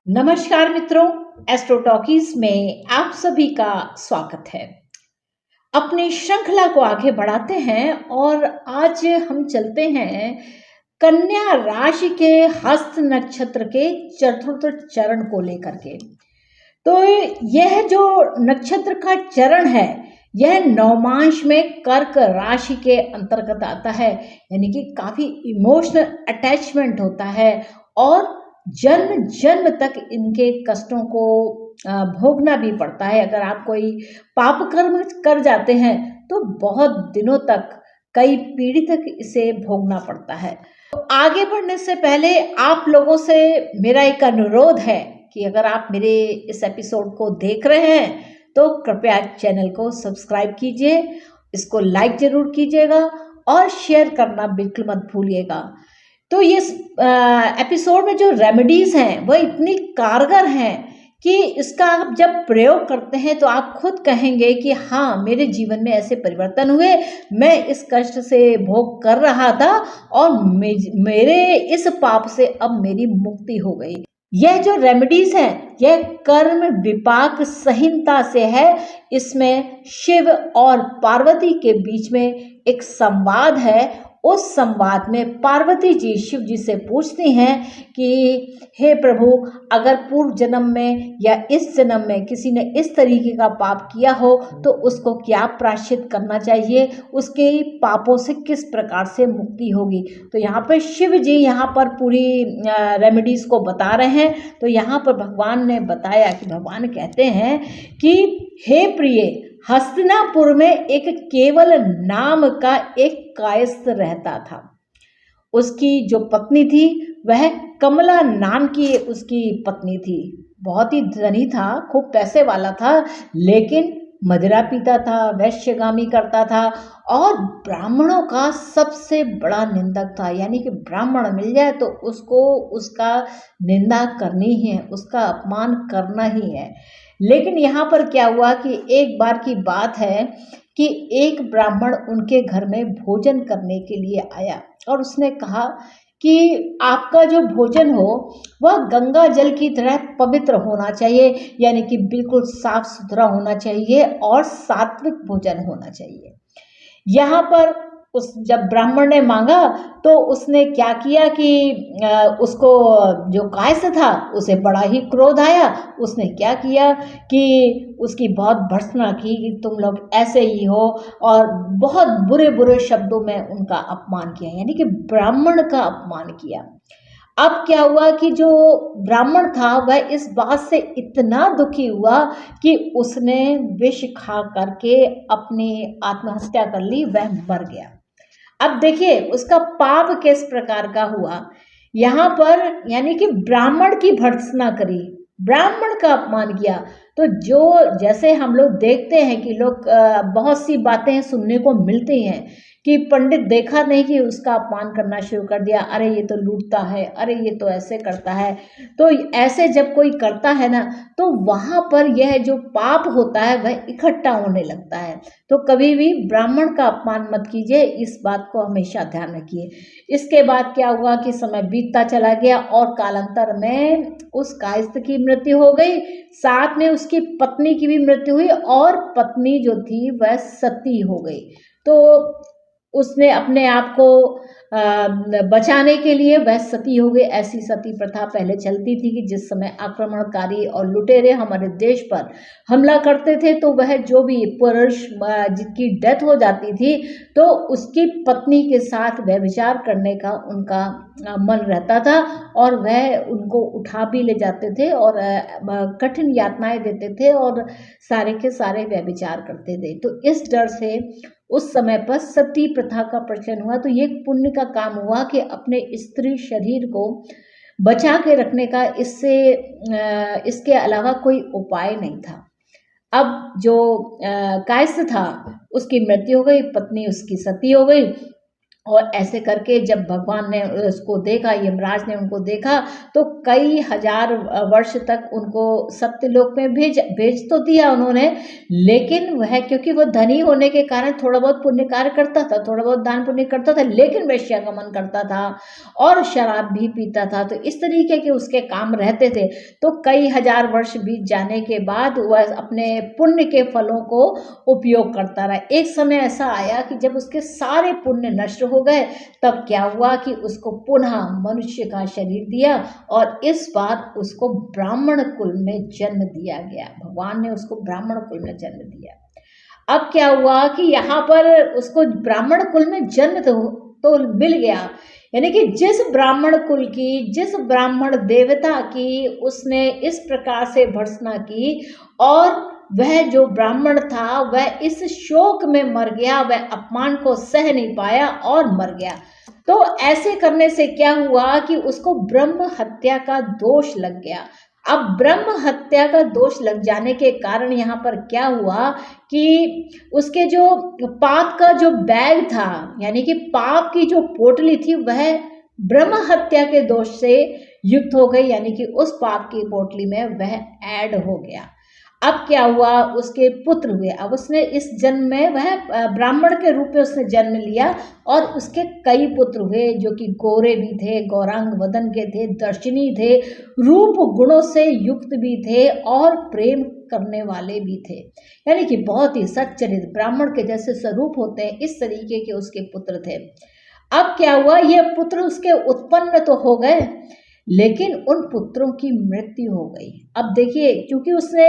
नमस्कार मित्रों, astro talkies में आप सभी का स्वागत है। अपनी श्रृंखला को आगे बढ़ाते हैं और आज हम चलते हैं कन्या राशि के हस्त नक्षत्र के चतुर्थ चरण को लेकर के। तो यह जो नक्षत्र का चरण है यह नवमांश में कर्क राशि के अंतर्गत आता है, यानी कि काफी इमोशनल अटैचमेंट होता है और जन्म जन्म तक इनके कष्टों को भोगना भी पड़ता है। अगर आप कोई पाप कर्म कर जाते हैं तो बहुत दिनों तक, कई पीढ़ी तक इसे भोगना पड़ता है। तो आगे बढ़ने से पहले आप लोगों से मेरा एक अनुरोध है कि अगर आप मेरे इस एपिसोड को देख रहे हैं तो कृपया चैनल को सब्सक्राइब कीजिए, इसको लाइक जरूर कीजिएगा और शेयर करना बिल्कुल मत भूलिएगा। तो ये एपिसोड में जो रेमेडीज हैं वह इतनी कारगर हैं कि इसका आप जब प्रयोग करते हैं तो आप खुद कहेंगे कि हाँ, मेरे जीवन में ऐसे परिवर्तन हुए, मैं इस कष्ट से भोग कर रहा था और मेरे इस पाप से अब मेरी मुक्ति हो गई। यह जो रेमेडीज हैं यह कर्म विपाक संहिता से है। इसमें शिव और पार्वती के बीच में एक संवाद है। उस संवाद में पार्वती जी शिव जी से पूछती हैं कि हे प्रभु, अगर पूर्व जन्म में या इस जन्म में किसी ने इस तरीके का पाप किया हो तो उसको क्या प्रायश्चित करना चाहिए, उसके पापों से किस प्रकार से मुक्ति होगी। तो यहाँ पर शिव जी यहाँ पर पूरी रेमेडीज को बता रहे हैं। तो यहाँ पर भगवान ने बताया कि भगवान कहते हैं कि हे प्रिय, हस्तिनापुर में एक केवल नाम का एक कायस्थ रहता था। उसकी जो पत्नी थी वह कमला नाम की उसकी पत्नी थी। बहुत ही धनी था, खूब पैसे वाला था, लेकिन मदिरा पीता था, वैश्यगामी करता था और ब्राह्मणों का सबसे बड़ा निंदक था। यानी कि ब्राह्मण मिल जाए तो उसको उसका निंदा करनी ही है, उसका अपमान करना ही है। लेकिन यहाँ पर क्या हुआ कि एक बार की बात है कि एक ब्राह्मण उनके घर में भोजन करने के लिए आया और उसने कहा कि आपका जो भोजन हो वह गंगा जल की तरह पवित्र होना चाहिए, यानी कि बिल्कुल साफ सुथरा होना चाहिए और सात्विक भोजन होना चाहिए। यहाँ पर उस जब ब्राह्मण ने मांगा तो उसने क्या किया कि उसको जो कायस्थ था उसे बड़ा ही क्रोध आया। उसने क्या किया कि उसकी बहुत भर्त्सना की कि तुम लोग ऐसे ही हो, और बहुत बुरे बुरे शब्दों में उनका अपमान किया, यानी कि ब्राह्मण का अपमान किया। अब क्या हुआ कि जो ब्राह्मण था वह इस बात से इतना दुखी हुआ कि उसने विष खा करके अपनी आत्महत्या कर ली, वह मर गया। अब देखिए उसका पाप किस प्रकार का हुआ। यहाँ पर यानी कि ब्राह्मण की भर्त्सना करी, ब्राह्मण का अपमान किया। तो जो जैसे हम लोग देखते हैं कि लोग बहुत सी बातें सुनने को मिलती हैं कि पंडित देखा नहीं कि उसका अपमान करना शुरू कर दिया, अरे ये तो लूटता है, अरे ये तो ऐसे करता है। तो ऐसे जब कोई करता है ना तो वहाँ पर यह जो पाप होता है वह इकट्ठा होने लगता है। तो कभी भी ब्राह्मण का अपमान मत कीजिए, इस बात को हमेशा ध्यान रखिए। इसके बाद क्या हुआ कि समय बीतता चला गया और कालांतर में उस कायस्थ की मृत्यु हो गई, साथ में उसकी पत्नी की भी मृत्यु हुई और पत्नी जो थी वह सती हो गई। तो उसने अपने आप को बचाने के लिए वह सती हो गई। ऐसी सती प्रथा पहले चलती थी कि जिस समय आक्रमणकारी और लुटेरे हमारे देश पर हमला करते थे तो वह जो भी पुरुष जिसकी डेथ हो जाती थी तो उसकी पत्नी के साथ व्यभिचार करने का उनका मन रहता था और वह उनको उठा भी ले जाते थे और कठिन यातनाएं देते थे और सारे के सारे व्यभिचार करते थे। तो इस डर से उस समय पर सती प्रथा का प्रचलन हुआ। तो ये पुण्य का काम हुआ कि अपने स्त्री शरीर को बचा के रखने का इसके अलावा कोई उपाय नहीं था। अब जो कायस्थ था उसकी मृत्यु हो गई, पत्नी उसकी सती हो गई और ऐसे करके जब भगवान ने उसको देखा, यमराज ने उनको देखा, तो कई हजार वर्ष तक उनको सत्यलोक में भेज तो दिया उन्होंने, लेकिन वह क्योंकि वो धनी होने के कारण थोड़ा बहुत पुण्य कार्य करता था, थोड़ा बहुत दान पुण्य करता था, लेकिन वेश्यागमन करता था और शराब भी पीता था, तो इस तरीके के उसके काम रहते थे। तो कई हजार वर्ष बीत जाने के बाद वह अपने पुण्य के फलों को उपयोग करता रहा। एक समय ऐसा आया कि जब उसके सारे पुण्य नष्ट हो गए, तब क्या हुआ कि उसको पुनः मनुष्य का शरीर दिया और इस बार उसको ब्राह्मण कुल में जन्म दिया गया। भगवान ने उसको ब्राह्मण कुल में जन्म दिया। अब क्या हुआ कि यहाँ पर उसको ब्राह्मण कुल में जन्म तो मिल गया, यानी कि जिस ब्राह्मण कुल की, जिस ब्राह्मण देवता की उसने इस प्रकार से भर्त्सना की और वह जो ब्राह्मण था वह इस शोक में मर गया, वह अपमान को सह नहीं पाया और मर गया। तो ऐसे करने से क्या हुआ कि उसको ब्रह्म हत्या का दोष लग गया। अब ब्रह्म हत्या का दोष लग जाने के कारण यहाँ पर क्या हुआ कि उसके जो पाप का जो बैग था, यानी कि पाप की जो पोटली थी, वह ब्रह्म हत्या के दोष से युक्त हो गई, यानी कि उस पाप की पोटली में वह ऐड हो गया। अब क्या हुआ, उसके पुत्र हुए। अब उसने इस जन्म में वह ब्राह्मण के रूप में उसने जन्म लिया और उसके कई पुत्र हुए, जो कि गोरे भी थे, गौरांग वदन के थे, दर्शनी थे, रूप गुणों से युक्त भी थे और प्रेम करने वाले भी थे, यानी कि बहुत ही सच्चरित्र ब्राह्मण के जैसे स्वरूप होते हैं, इस तरीके के उसके पुत्र थे। अब क्या हुआ, ये पुत्र उसके उत्पन्न तो हो गए, लेकिन उन पुत्रों की मृत्यु हो गई। अब देखिए, क्योंकि उसने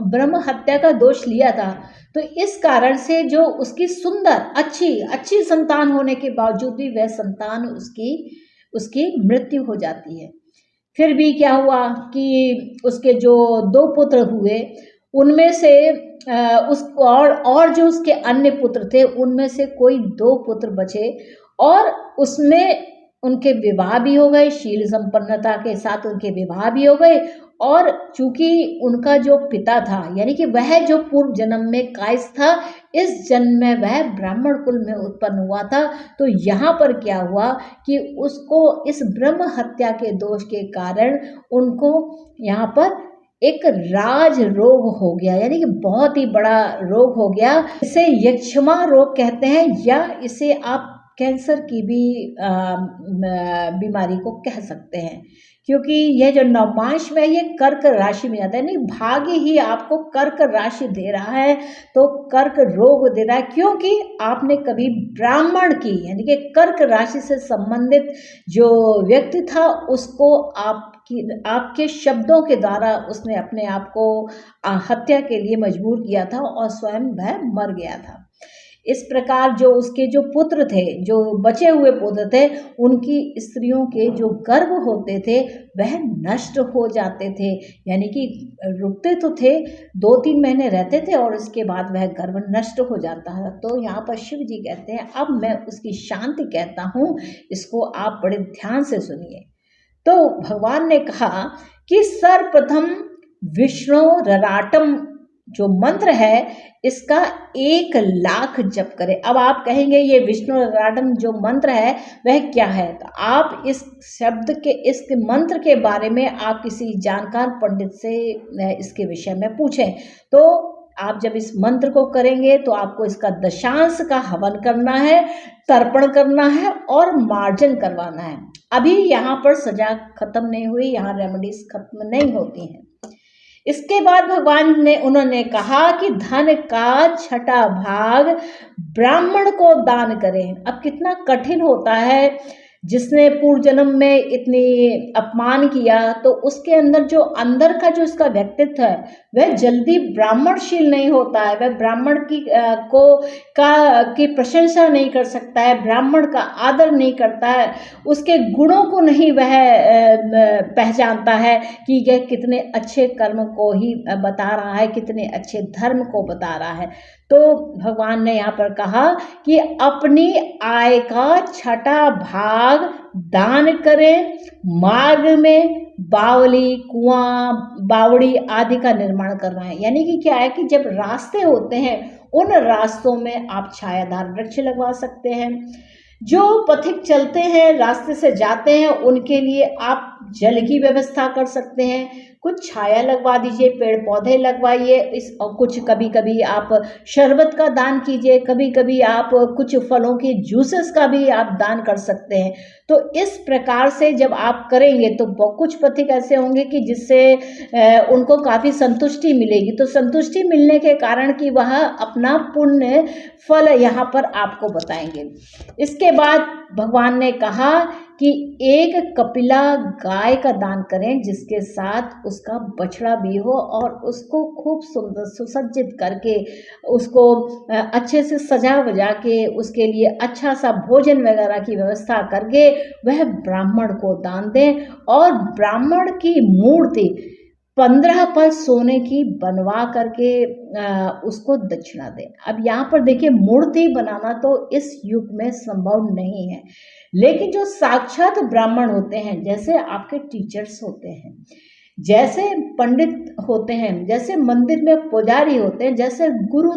ब्रह्म हत्या का दोष लिया था, तो इस कारण से जो उसकी सुंदर अच्छी संतान होने के बावजूद भी वह संतान उसकी मृत्यु हो जाती है। फिर भी क्या हुआ कि उसके जो 2 पुत्र हुए, उनमें से उस और जो उसके अन्य पुत्र थे, उनमें से कोई 2 पुत्र बचे और उसमें उनके विवाह भी हो गए, शील संपन्नता के साथ उनके विवाह भी हो गए। और चूंकि उनका जो पिता था, यानी कि वह जो पूर्व जन्म में कायस्थ था, इस जन्म में वह ब्राह्मण कुल में उत्पन्न हुआ था। तो यहाँ पर क्या हुआ कि उसको इस ब्रह्म हत्या के दोष के कारण उनको यहाँ पर एक राज रोग हो गया, यानी कि बहुत ही बड़ा रोग हो गया। इसे यक्षमा रोग कहते हैं, या इसे आप कैंसर की भी बीमारी को कह सकते हैं, क्योंकि यह जो नवमांश में ये कर्क राशि में आता है, नहीं भाग्य ही आपको कर्क राशि दे रहा है, तो कर्क रोग दे रहा है, क्योंकि आपने कभी ब्राह्मण की, यानी कि कर्क राशि से संबंधित जो व्यक्ति था उसको आपके शब्दों के द्वारा उसने अपने आप को हत्या के लिए मजबूर किया था और स्वयं वह मर गया था। इस प्रकार जो उसके जो पुत्र थे, जो बचे हुए पुत्र थे, उनकी स्त्रियों के जो गर्भ होते थे वह नष्ट हो जाते थे, यानी कि रुकते तो थे, 2-3 महीने रहते थे और उसके बाद वह गर्भ नष्ट हो जाता है। तो यहाँ पर शिव जी कहते हैं, अब मैं उसकी शांति कहता हूँ, इसको आप बड़े ध्यान से सुनिए। तो भगवान ने कहा कि सर्वप्रथम विष्णु रराटम जो मंत्र है, इसका 1 लाख जप करें। अब आप कहेंगे ये विष्णु रराटम जो मंत्र है वह क्या है, तो आप इस शब्द के, इस मंत्र के बारे में आप किसी जानकार पंडित से इसके विषय में पूछें। तो आप जब इस मंत्र को करेंगे तो आपको इसका दशांश का हवन करना है, तर्पण करना है और मार्जन करवाना है। अभी यहाँ पर सजा खत्म नहीं हुई, यहाँ रेमेडीज खत्म नहीं होती हैं। इसके बाद भगवान ने उन्होंने कहा कि धन का 6ठा भाग ब्राह्मण को दान करें। अब कितना कठिन होता है, जिसने पूर्व जन्म में इतनी अपमान किया, तो उसके अंदर अंदर का जो इसका व्यक्तित्व है वह जल्दी ब्राह्मणशील नहीं होता है, वह ब्राह्मण की प्रशंसा नहीं कर सकता है, ब्राह्मण का आदर नहीं करता है, उसके गुणों को नहीं वह पहचानता है कि यह कितने अच्छे कर्म को ही बता रहा है, कितने अच्छे धर्म को बता रहा है। तो भगवान ने यहाँ पर कहा कि अपनी आय का 6ठा भाग दान करें, मार्ग में बावली, कुआं, बावड़ी आदि का निर्माण करना है। यानी कि क्या है कि जब रास्ते होते हैं, उन रास्तों में आप छायादार वृक्ष लगवा सकते हैं। जो पथिक चलते हैं, रास्ते से जाते हैं, उनके लिए आप जल की व्यवस्था कर सकते हैं, कुछ छाया लगवा दीजिए, पेड़ पौधे लगवाइए, इस और कुछ कभी कभी आप शरबत का दान कीजिए, कभी कभी आप कुछ फलों के जूसेस का भी आप दान कर सकते हैं। तो इस प्रकार से जब आप करेंगे तो कुछ पथिक ऐसे होंगे कि जिससे उनको काफ़ी संतुष्टि मिलेगी। तो संतुष्टि मिलने के कारण कि वह अपना पुण्य फल यहाँ पर आपको बताएंगे। इसके बाद भगवान ने कहा कि एक कपिला गाय का दान करें, जिसके साथ उसका बछड़ा भी हो, और उसको खूब सुंदर सुसज्जित करके उसको अच्छे से सजा वजा के उसके लिए अच्छा सा भोजन वगैरह की व्यवस्था करके वह ब्राह्मण को दान दें, और ब्राह्मण की मूर्ति 15 पल सोने की बनवा करके उसको दक्षिणा दें। अब यहाँ पर देखिए, मूर्ति बनाना तो इस युग में संभव नहीं है, लेकिन जो साक्षात ब्राह्मण होते हैं, जैसे आपके टीचर्स होते हैं, जैसे पंडित होते हैं, जैसे मंदिर में पुजारी होते हैं, जैसे गुरु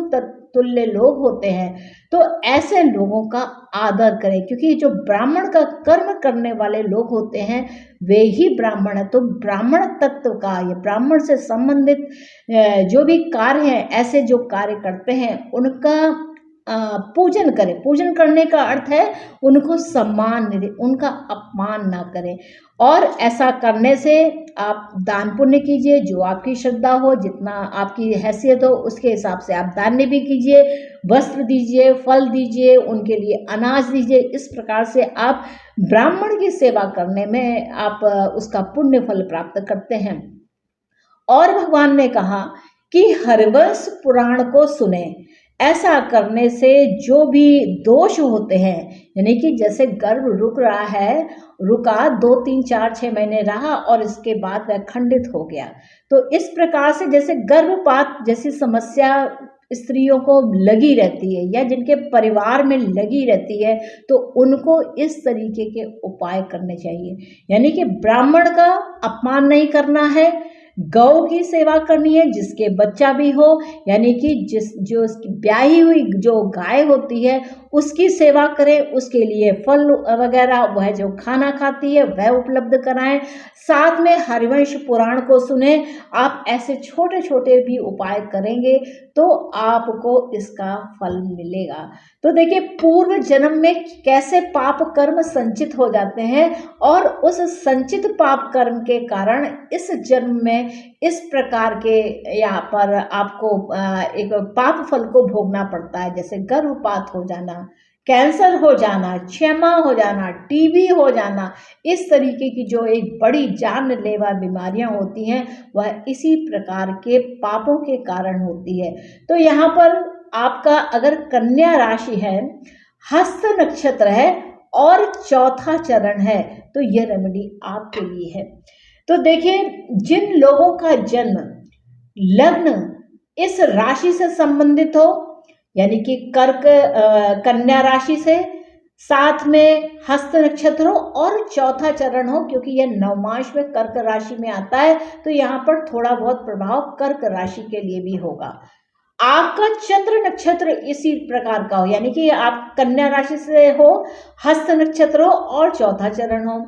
तुल्य लोग होते हैं, तो ऐसे लोगों का आदर करें, क्योंकि जो ब्राह्मण का कर्म करने वाले लोग होते हैं वे ही ब्राह्मण है। तो ब्राह्मण तत्व का, ये ब्राह्मण से संबंधित जो भी कार्य हैं, ऐसे जो कार्य करते हैं उनका पूजन करें। पूजन करने का अर्थ है उनको सम्मान दें, उनका अपमान ना करें। और ऐसा करने से आप दान पुण्य कीजिए, जो आपकी श्रद्धा हो, जितना आपकी हैसियत हो उसके हिसाब से आप दान भी कीजिए, वस्त्र दीजिए, फल दीजिए, उनके लिए अनाज दीजिए। इस प्रकार से आप ब्राह्मण की सेवा करने में आप उसका पुण्य फल प्राप्त करते हैं। और भगवान ने कहा कि हरिवंश पुराण को सुने। ऐसा करने से जो भी दोष होते हैं, यानी कि जैसे गर्भ रुक रहा है, रुका 2, 3, 4, 6 महीने रहा और इसके बाद वह खंडित हो गया, तो इस प्रकार से जैसे गर्भपात जैसी समस्या स्त्रियों को लगी रहती है या जिनके परिवार में लगी रहती है, तो उनको इस तरीके के उपाय करने चाहिए। यानी कि ब्राह्मण का अपमान नहीं करना है, गौ की सेवा करनी है, जिसके बच्चा भी हो, यानी कि जो उसकी ब्याही हुई जो गाय होती है उसकी सेवा करें, उसके लिए फल वगैरह, वह जो खाना खाती है वह उपलब्ध कराएं, साथ में हरिवंश पुराण को सुने। आप ऐसे छोटे छोटे भी उपाय करेंगे तो आपको इसका फल मिलेगा। तो देखिए, पूर्व जन्म में कैसे पाप कर्म संचित हो जाते हैं, और उस संचित पाप कर्म के कारण इस जन्म में इस प्रकार के यहाँ पर आपको एक पाप फल को भोगना पड़ता है, जैसे गर्भपात हो जाना, कैंसर हो जाना, क्षमा हो जाना, टीबी हो जाना। इस तरीके की जो एक बड़ी जानलेवा बीमारियां होती हैं वह इसी प्रकार के पापों के कारण होती है। तो यहाँ पर आपका अगर कन्या राशि है, हस्त नक्षत्र है और चौथा चरण है, तो यह रेमेडी आपके लिए है। तो देखिए, जिन लोगों का जन्म लग्न इस राशि से संबंधित हो, यानी कि कर्क कन्या राशि से, साथ में हस्त नक्षत्र हो और चौथा चरण हो, क्योंकि यह नवमांश में कर्क राशि में आता है, तो यहाँ पर थोड़ा बहुत प्रभाव कर्क राशि के लिए भी होगा। आपका चंद्र नक्षत्र इसी प्रकार का हो, यानी कि आप कन्या राशि से हो, हस्त नक्षत्र हो और चौथा चरण हो।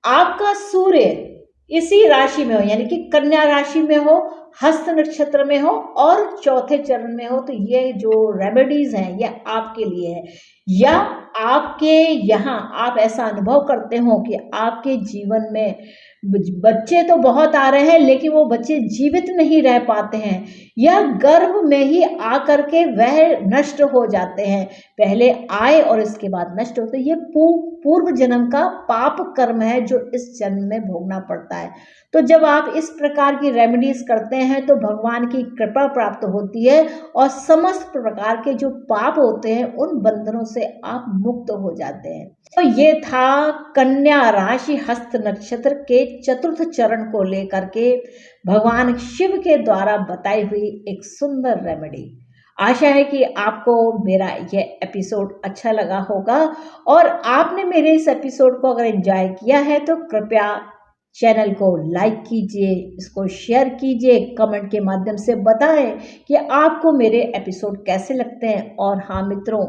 आपका सूर्य इसी राशि में हो, यानी कि कन्या राशि में हो, हस्त नक्षत्र में हो और चौथे चरण में हो, तो ये जो रेमेडीज हैं ये आपके लिए है। या आपके यहाँ आप ऐसा अनुभव करते हो कि आपके जीवन में बच्चे तो बहुत आ रहे हैं लेकिन वो बच्चे जीवित नहीं रह पाते हैं, या गर्भ में ही आकर के वह नष्ट हो जाते हैं, पहले आए और इसके बाद नष्ट होते हैं। ये पूर्व जन्म का पाप कर्म है जो इस जन्म में भोगना पड़ता है। तो जब आप इस प्रकार की रेमेडीज करते हैं तो भगवान की कृपा प्राप्त होती है और समस्त प्रकार के जो पाप होते हैं उन बंधनों से आप मुक्त हो जाते हैं। तो ये था कन्या राशि हस्त नक्षत्र के चतुर्थ चरण को लेकर के भगवान शिव के द्वारा बताई हुई एक सुंदर रेमेडी। आशा है कि आपको मेरा यह एपिसोड अच्छा लगा होगा, और आपने मेरे इस एपिसोड को अगर एंजॉय किया है तो कृपया चैनल को लाइक कीजिए, इसको शेयर कीजिए, कमेंट के माध्यम से बताएं कि आपको मेरे एपिसोड कैसे लगते हैं। और हाँ मित्रों,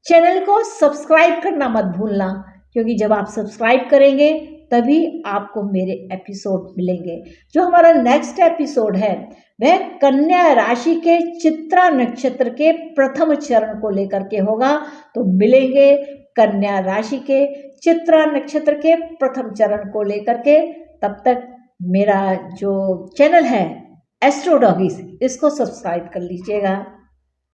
चैनल को सब्सक्राइब करना मत भूलना, क्योंकि जब आप सब्सक्राइब करेंगे तभी आपको मेरे एपिसोड मिलेंगे। जो हमारा नेक्स्ट एपिसोड है वह कन्या राशि के चित्रा नक्षत्र के प्रथम चरण को लेकर के होगा। तो मिलेंगे कन्या राशि के चित्रा नक्षत्र के प्रथम चरण को लेकर के। तब तक मेरा जो चैनल है एस्ट्रो डॉगीज, इसको सब्सक्राइब कर लीजिएगा।